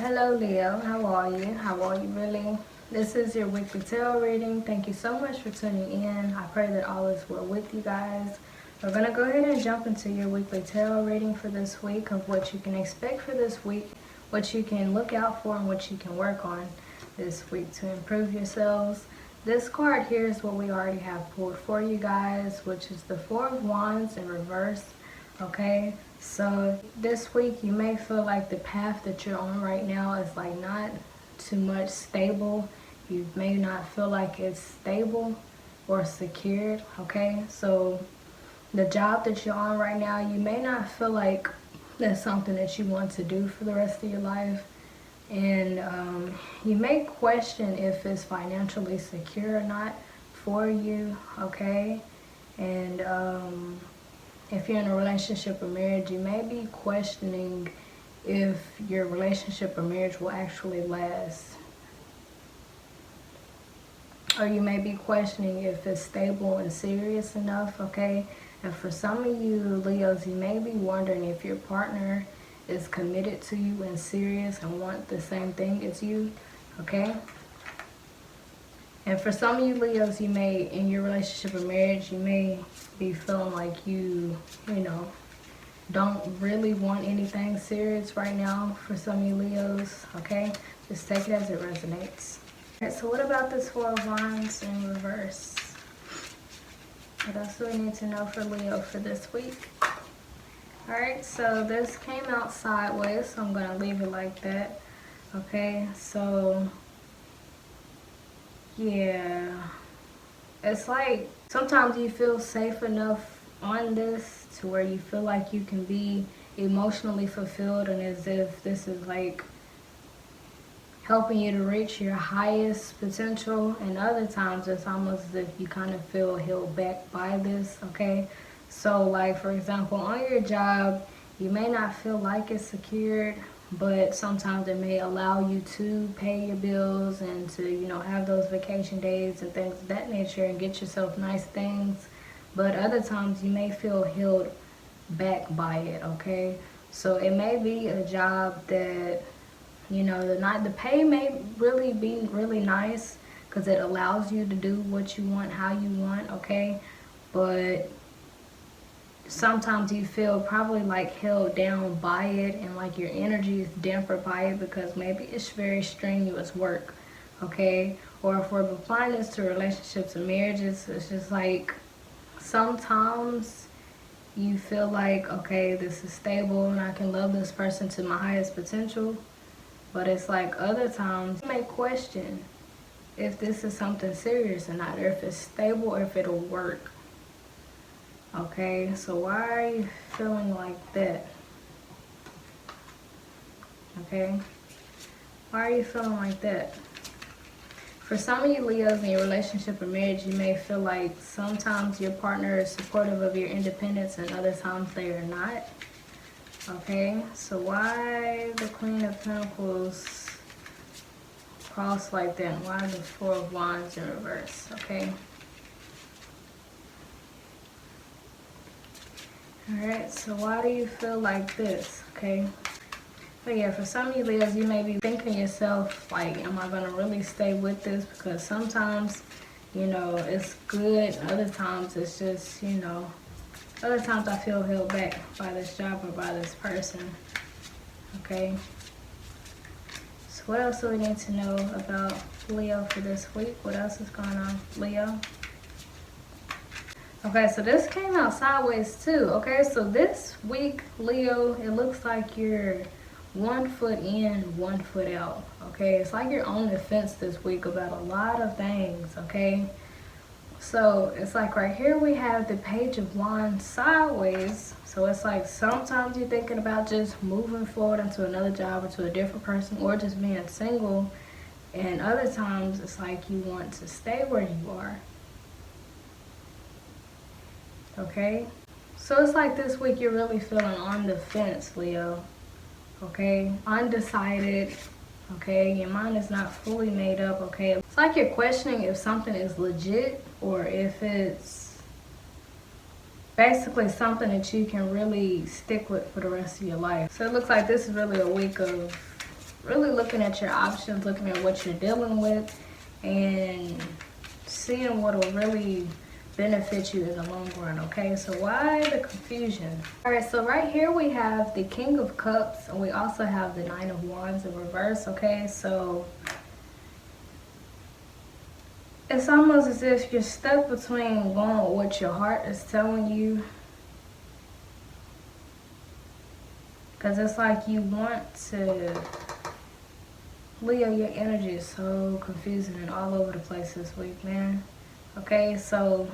Hello Leo, how are you? How are you really? This is your weekly tarot reading. Thank you so much for tuning in. I pray that all is well with you guys. We're going to go ahead and jump into your weekly tarot reading for this week of what you can expect for this week, what you can look out for, and what you can work on this week to improve yourselves. This card here is what we already have pulled for you guys, which is the Four of Wands in reverse. Okay, so this week you may feel like the path that you're on right now is like not too much stable. You may not feel like it's stable or secured. Okay, so the job that you're on right now, you may not feel like that's something that you want to do for the rest of your life. And you may question if it's financially secure or not for you. Okay, and if you're in a relationship or marriage, you may be questioning if your relationship or marriage will actually last. Or you may be questioning if it's stable and serious enough, okay? And for some of you Leos, you may be wondering if your partner is committed to you and serious and want the same thing as you, okay? And for some of you Leos, you may, in your relationship or marriage, you may be feeling like you don't really want anything serious right now for some of you Leos, okay? Just take it as it resonates. All right, so what about this Four of Wands in reverse? What else do we need to know for Leo for this week? All right, so this came out sideways, so I'm going to leave it like that, okay? So yeah, it's like sometimes you feel safe enough on this to where you feel like you can be emotionally fulfilled and as if this is like helping you to reach your highest potential, and other times it's almost as if you kind of feel held back by this, okay? So like for example, on your job, you may not feel like it's secured, but sometimes it may allow you to pay your bills and to, have those vacation days and things of that nature and get yourself nice things. But other times you may feel held back by it, okay? So it may be a job that, the pay may really be really nice because it allows you to do what you want, how you want, okay? But sometimes you feel probably like held down by it and like your energy is dampened by it because maybe it's very strenuous work, okay? Or if we're applying this to relationships and marriages, it's just like sometimes you feel like, okay, this is stable and I can love this person to my highest potential, but it's like other times you may question if this is something serious or not, or if it's stable or if it'll work. Okay, so why are you feeling like that? Okay, why are you feeling like that? For some of you Leos in your relationship or marriage, you may feel like sometimes your partner is supportive of your independence and other times they are not. Okay, so why the Queen of Pentacles crossed like that? Why the Four of Wands in reverse? Okay. Alright, so why do you feel like this? Okay. But yeah, for some of you Leos, you may be thinking to yourself, like, am I going to really stay with this? Because sometimes, it's good. Other times it's just, other times I feel held back by this job or by this person. Okay. So what else do we need to know about Leo for this week? What else is going on, Leo? Okay, so this came out sideways too. Okay, so this week, Leo, it looks like you're 1 foot in, 1 foot out. Okay, it's like you're on the fence this week about a lot of things. Okay, so it's like right here we have the Page of Wands sideways. So it's like sometimes you're thinking about just moving forward into another job or to a different person or just being single. And other times it's like you want to stay where you are. Okay, so it's like this week you're really feeling on the fence, Leo. Okay, undecided. Okay, your mind is not fully made up. Okay, it's like you're questioning if something is legit or if it's basically something that you can really stick with for the rest of your life. So it looks like this is really a week of really looking at your options, looking at what you're dealing with, and seeing what will really benefit you in the long run, okay? So why the confusion? All right, so right here we have the King of Cups, and we also have the Nine of Wands in reverse, okay? So it's almost as if you're stuck between going with what your heart is telling you, because it's like you want to, Leo, your energy is so confusing and all over the place this week, man. Okay, so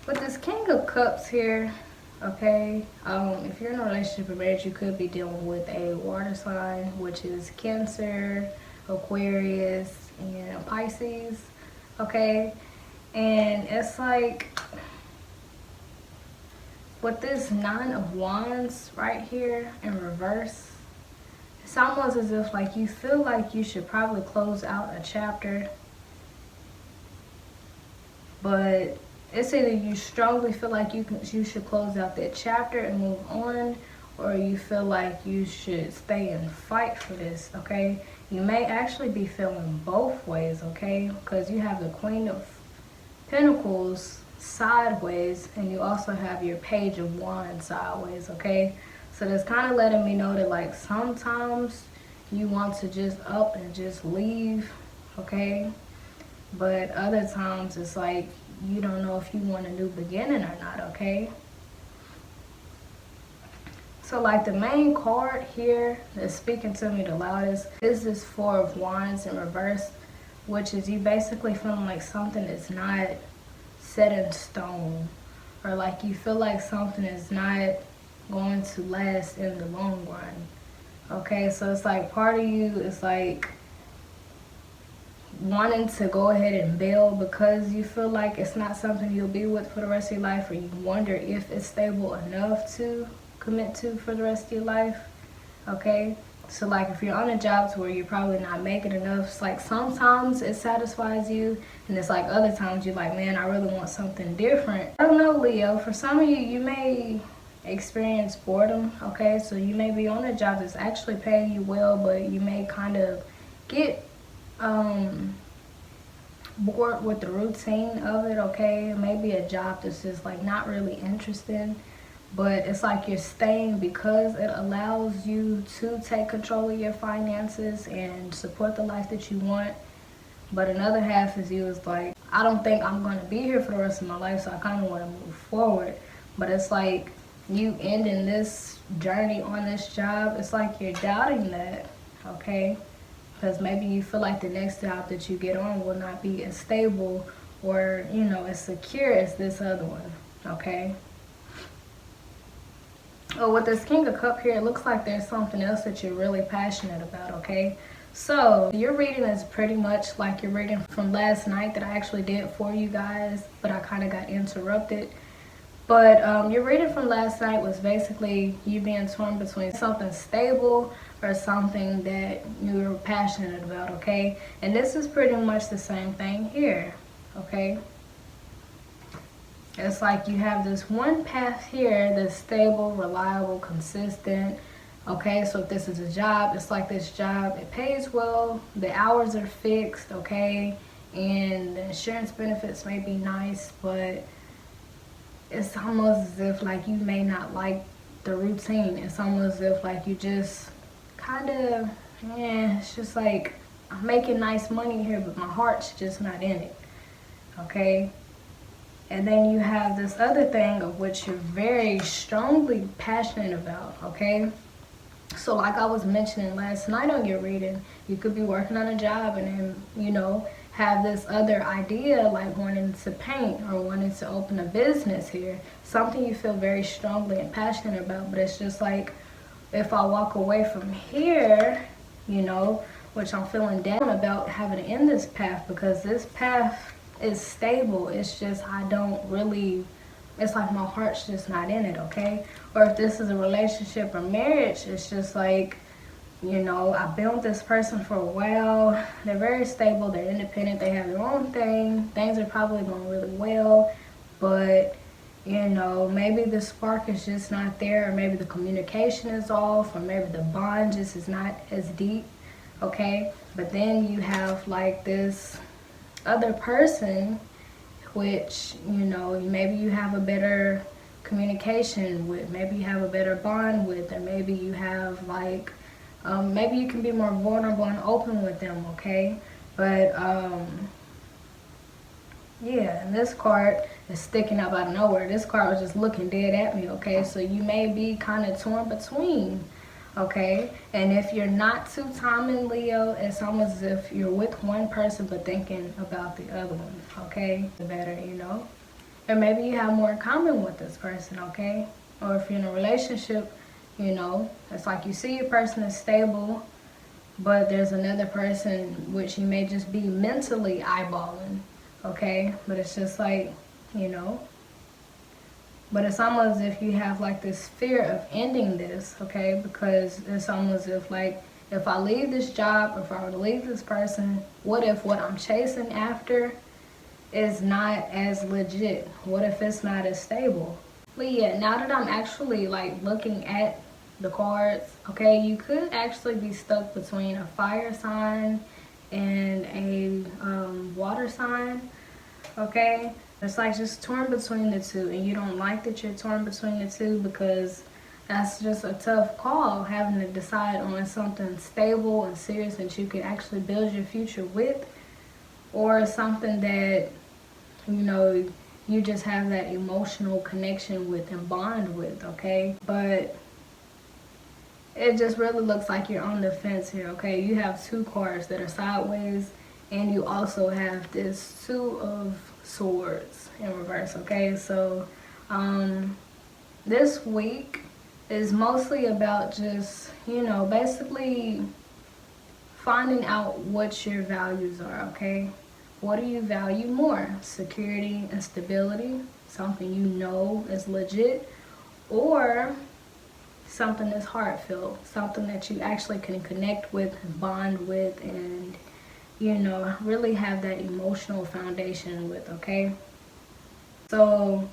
with this King of Cups here, okay, if you're in a relationship or marriage, you could be dealing with a water sign, which is Cancer, Aquarius, and Pisces, okay? And it's like, with this Nine of Wands right here in reverse, it's almost as if like you feel like you should probably close out a chapter, but it's either you strongly feel like you should close out that chapter and move on, or you feel like you should stay and fight for this, okay? You may actually be feeling both ways, okay? Because you have the Queen of Pentacles sideways, and you also have your Page of Wands sideways, okay? So that's kind of letting me know that like sometimes you want to just up and just leave, okay? But other times it's like you don't know if you want a new beginning or not, okay? So like the main card here that's speaking to me the loudest is this Four of Wands in reverse, which is you basically feeling like something is not set in stone, or like you feel like something is not going to last in the long run, okay? So it's like part of you is like wanting to go ahead and bail because you feel like it's not something you'll be with for the rest of your life, or you wonder if it's stable enough to commit to for the rest of your life, okay? So like if you're on a job to where you're probably not making enough, it's like sometimes it satisfies you, and it's like other times you're like, man, I really want something different. I don't know, Leo, for some of you, you may experience boredom, okay? So you may be on a job that's actually paying you well, but you may kind of get bored with the routine of it, okay? Maybe a job that's just like not really interesting, but it's like you're staying because it allows you to take control of your finances and support the life that you want. But another half is you is like, I don't think I'm going to be here for the rest of my life, so I kind of want to move forward. But it's like you ending this journey on this job, it's like you're doubting that, okay? Because maybe you feel like the next job that you get on will not be as stable or, you know, as secure as this other one, okay? Oh, with this King of Cups here, it looks like there's something else that you're really passionate about, okay? So your reading is pretty much like your reading from last night that I actually did for you guys, but I kind of got interrupted. But your reading from last night was basically you being torn between something stable or something that you're passionate about, okay? And this is pretty much the same thing here, okay? It's like you have this one path here that's stable, reliable, consistent, okay? So if this is a job, it's like this job, it pays well, the hours are fixed, okay? And the insurance benefits may be nice, but it's almost as if like you may not like the routine. It's almost as if like you just kind of, yeah, it's just like I'm making nice money here, but my heart's just not in it, okay? And then you have this other thing of which you're very strongly passionate about, okay? So like I was mentioning last night on your reading, you could be working on a job and then, you know, have this other idea like wanting to paint or wanting to open a business here. Something you feel very strongly and passionate about, but it's just like, if I walk away from here, you know, which I'm feeling down about having to end this path, because this path is stable. It's just I don't really, it's like my heart's just not in it, okay? Or if this is a relationship or marriage, it's just like, you know, I've been with this person for a while. They're very stable, they're independent, they have their own thing. Things are probably going really well, but You know, maybe the spark is just not there, or maybe the communication is off, or maybe the bond just is not as deep, okay? But then you have like this other person, which, you know, maybe you have a better communication with, maybe you have a better bond with, or maybe you have like, maybe you can be more vulnerable and open with them, okay? But, yeah, and this card is sticking up out of nowhere. This card was just looking dead at me, okay? So you may be kind of torn between, okay? And if you're not two-timing Leo, it's almost as if you're with one person but thinking about the other one, okay? The better, you know? Or maybe you have more in common with this person, okay? Or if you're in a relationship, you know, it's like you see your person is stable, but there's another person which you may just be mentally eyeballing, okay? But it's just like, you know, but it's almost as if you have like this fear of ending this, okay? Because it's almost as if like, if I leave this job, if I were to leave this person, what if what I'm chasing after is not as legit? What if it's not as stable? But yeah, now that I'm actually like looking at the cards, okay, you could actually be stuck between a fire sign and a water sign, okay? It's like just torn between the two, and you don't like that you're torn between the two, because that's just a tough call, having to decide on something stable and serious that you could actually build your future with, or something that, you know, you just have that emotional connection with and bond with, okay? But it just really looks like you're on the fence here, okay? You have two cards that are sideways, and you also have this Two of Swords in reverse, okay? So this week is mostly about just, you know, basically finding out what your values are, okay? What do you value more? Security and stability, something you know is legit, or something that's heartfelt, something that you actually can connect with, bond with, and, you know, really have that emotional foundation with, okay? So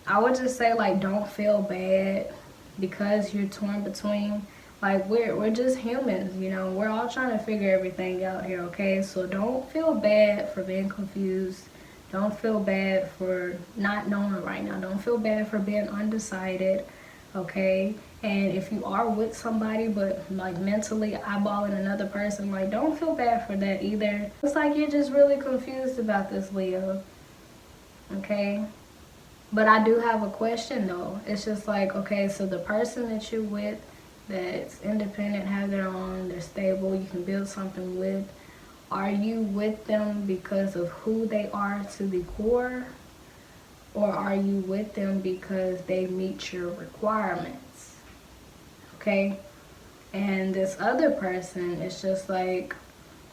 I would just say, like, don't feel bad because you're torn between, like, we're just humans, you know, we're all trying to figure everything out here, okay? So don't feel bad for being confused. Don't feel bad for not knowing right now. Don't feel bad for being undecided, okay? And if you are with somebody but like mentally eyeballing another person, like, don't feel bad for that either. It's like you're just really confused about this, Leo, okay? But I do have a question though. It's just like, okay, so the person that you're with that's independent, have their own, they're stable, you can build something with, are you with them because of who they are to the core? Or are you with them because they meet your requirements? Okay? And this other person is just like,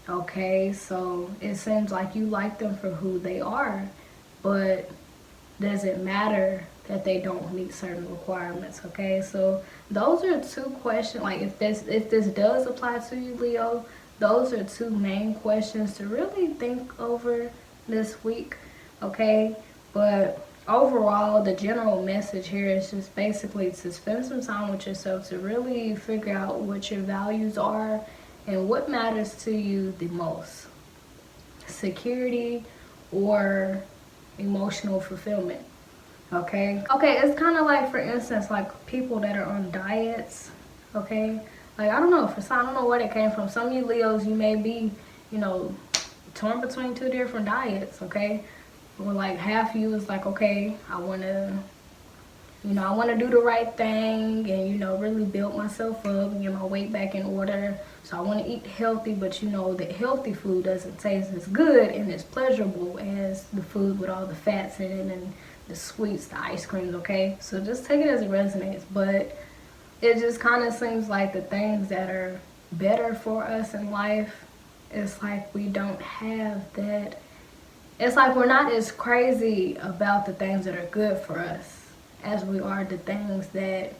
okay, so it seems like you like them for who they are, but does it matter that they don't meet certain requirements? Okay, so those are two questions. Like, if this does apply to you, Leo, those are two main questions to really think over this week, okay? But overall, the general message here is just basically to spend some time with yourself, to really figure out what your values are and what matters to you the most: security or emotional fulfillment. Okay, it's kind of like, for instance, like people that are on diets, okay? Like, I don't know, I don't know where it came from. Some of you Leos, you may be, you know, torn between two different diets, okay? Where like half of you is like, okay, I want to, you know, I want to do the right thing and, you know, really build myself up and get my weight back in order. So I want to eat healthy, but you know that healthy food doesn't taste as good and as pleasurable as the food with all the fats in it and the sweets, the ice creams, okay? So just take it as it resonates. But it just kind of seems like the things that are better for us in life, it's like we don't have that. It's like we're not as crazy about the things that are good for us as we are the things that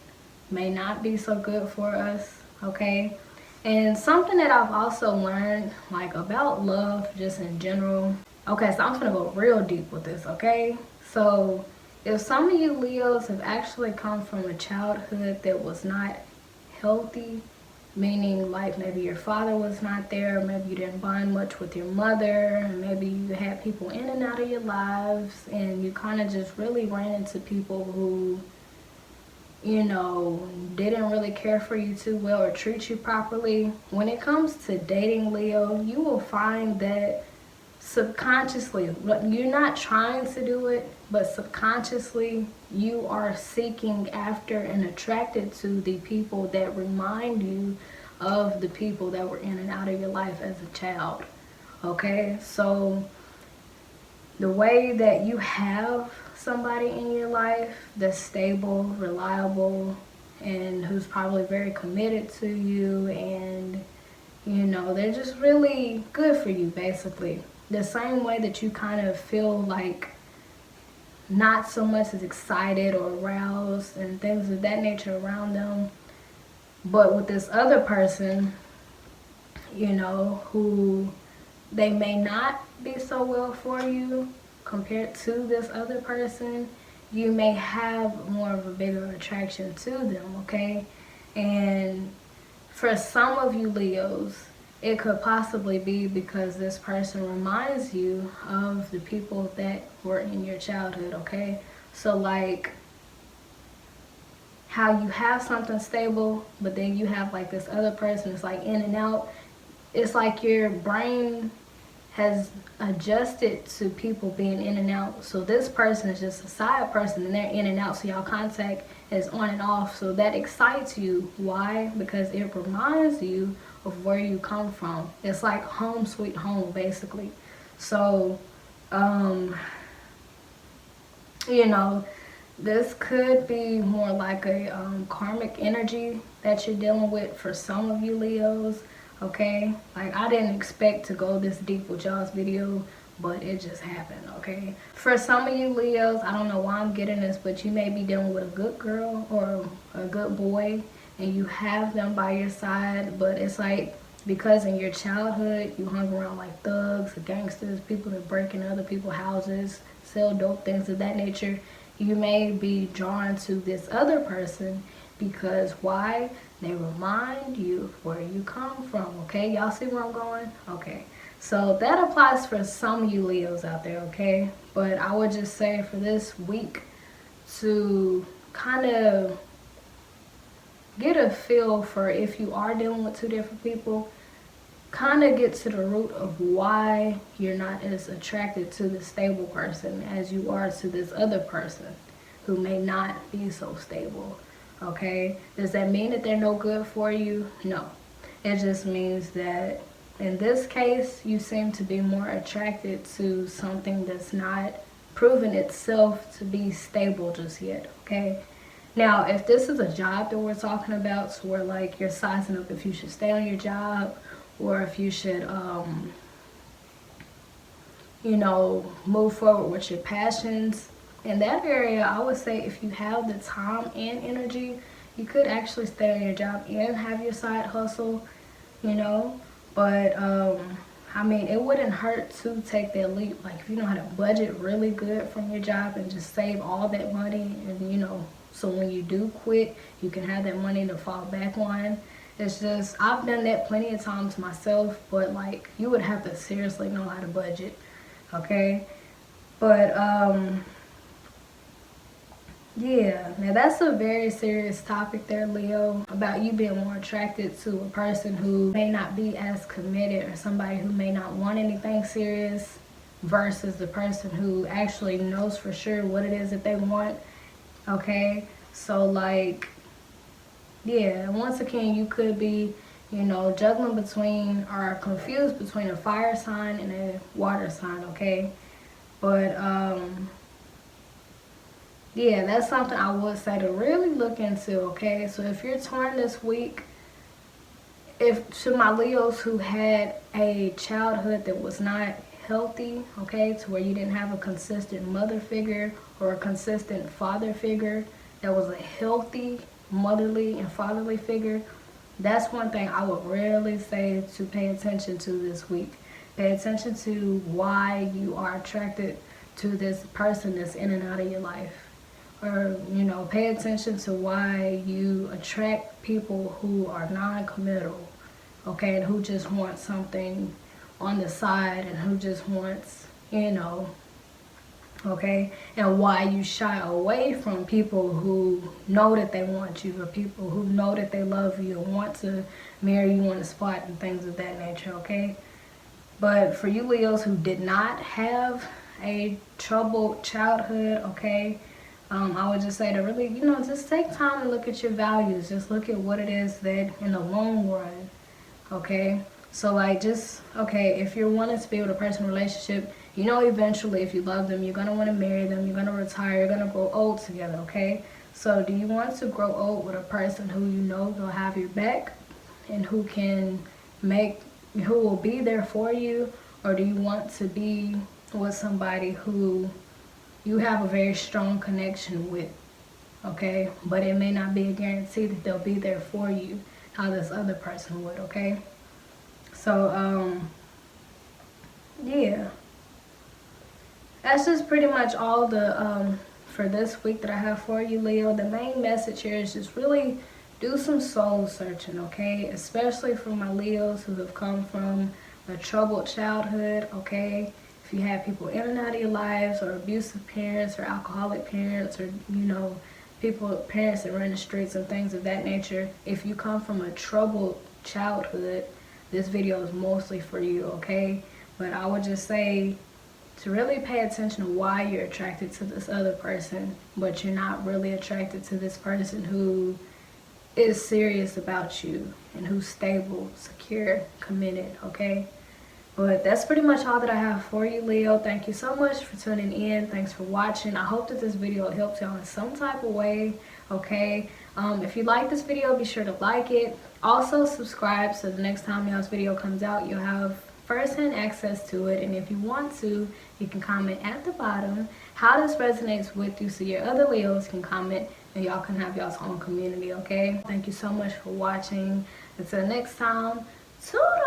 may not be so good for us, okay? And something that I've also learned, like, about love just in general. Okay, so I'm gonna go real deep with this, okay? So if some of you Leos have actually come from a childhood that was not healthy, meaning like maybe your father was not there, maybe you didn't bond much with your mother, maybe you had people in and out of your lives, and you kind of just really ran into people who, you know, didn't really care for you too well or treat you properly. When it comes to dating, Leo, you will find that subconsciously, you're not trying to do it, but subconsciously you are seeking after and attracted to the people that remind you of the people that were in and out of your life as a child. Okay, so the way that you have somebody in your life that's stable, reliable, and who's probably very committed to you, and you know, they're just really good for you, basically. The same way that you kind of feel like not so much as excited or aroused and things of that nature around them. But with this other person, you know, who they may not be so well for you compared to this other person, you may have more of a bigger attraction to them, okay? And for some of you Leos, it could possibly be because this person reminds you of the people that were in your childhood, okay? So like how you have something stable, but then you have like this other person, it's like in and out. It's like your brain has adjusted to people being in and out. So this person is just a side person and they're in and out. So y'all contact is on and off. So that excites you. Why? Because it reminds you of where you come from. It's like home sweet home, basically. So, you know, this could be more like a karmic energy that you're dealing with for some of you Leos. Okay, like I didn't expect to go this deep with y'all's video, but it just happened. Okay, for some of you Leos, I don't know why I'm getting this, but you may be dealing with a good girl or a good boy and you have them by your side, but it's like because in your childhood you hung around like thugs, gangsters, people that break in other people's houses, sell dope, things of that nature, you may be drawn to this other person because why? They remind you where you come from. Okay, y'all see where I'm going? Okay, so that applies for some of you Leos out there. Okay, but I would just say for this week to kind of get a feel for if you are dealing with two different people, kind of get to the root of why you're not as attracted to the stable person as you are to this other person who may not be so stable. Okay, does that mean that they're no good for you? No, it just means that in this case you seem to be more attracted to something that's not proven itself to be stable just yet. Okay, now if this is a job that we're talking about, so where like you're sizing up if you should stay on your job or if you should you know, move forward with your passions. In that area, I would say if you have the time and energy, you could actually stay on your job and have your side hustle, you know. But I mean, it wouldn't hurt to take that leap. Like if you know how to budget really good from your job and just save all that money, and you know, so when you do quit, you can have that money to fall back on. It's just I've done that plenty of times myself, but like you would have to seriously know how to budget, okay? But yeah, now that's a very serious topic there, Leo, about you being more attracted to a person who may not be as committed or somebody who may not want anything serious versus the person who actually knows for sure what it is that they want, okay? So like, yeah, once again, you could be, you know, juggling between or confused between a fire sign and a water sign, okay? But yeah, that's something I would say to really look into, okay? So if you're torn this week, if to my Leos who had a childhood that was not healthy, okay, to where you didn't have a consistent mother figure or a consistent father figure that was a healthy motherly and fatherly figure, that's one thing I would really say to pay attention to this week. Pay attention to why you are attracted to this person that's in and out of your life. or, you know, pay attention to why you attract people who are non-committal, okay, and who just want something on the side and who just wants, you know, okay, and why you shy away from people who know that they want you, or people who know that they love you and want to marry you on the spot and things of that nature, okay? But for you Leos who did not have a troubled childhood, okay, I would just say to really, you know, just take time and look at your values. Just look at what it is that in the long run, okay? So like just, okay, if you're wanting to be with a person in a relationship, you know eventually if you love them, you're going to want to marry them, you're going to retire, you're going to grow old together, okay? So do you want to grow old with a person who you know will have your back and who will be there for you? Or do you want to be with somebody who you have a very strong connection with, okay? But it may not be a guarantee that they'll be there for you how this other person would, okay? So, yeah. That's just pretty much all the for this week that I have for you, Leo. The main message here is just really do some soul searching, okay? Especially for my Leos who have come from a troubled childhood, okay? If you have people in and out of your lives, or abusive parents, or alcoholic parents, or, you know, parents that run the streets and things of that nature. If you come from a troubled childhood, this video is mostly for you, okay? But I would just say to really pay attention to why you're attracted to this other person, but you're not really attracted to this person who is serious about you and who's stable, secure, committed, okay? But that's pretty much all that I have for you, Leo. Thank you so much for tuning in. Thanks for watching. I hope that this video helped y'all in some type of way, okay? If you like this video, be sure to like it. Also, subscribe so the next time y'all's video comes out, you'll have first-hand access to it. And if you want to, you can comment at the bottom how this resonates with you so your other Leos can comment and y'all can have y'all's own community, okay? Thank you so much for watching. Until next time, toodles!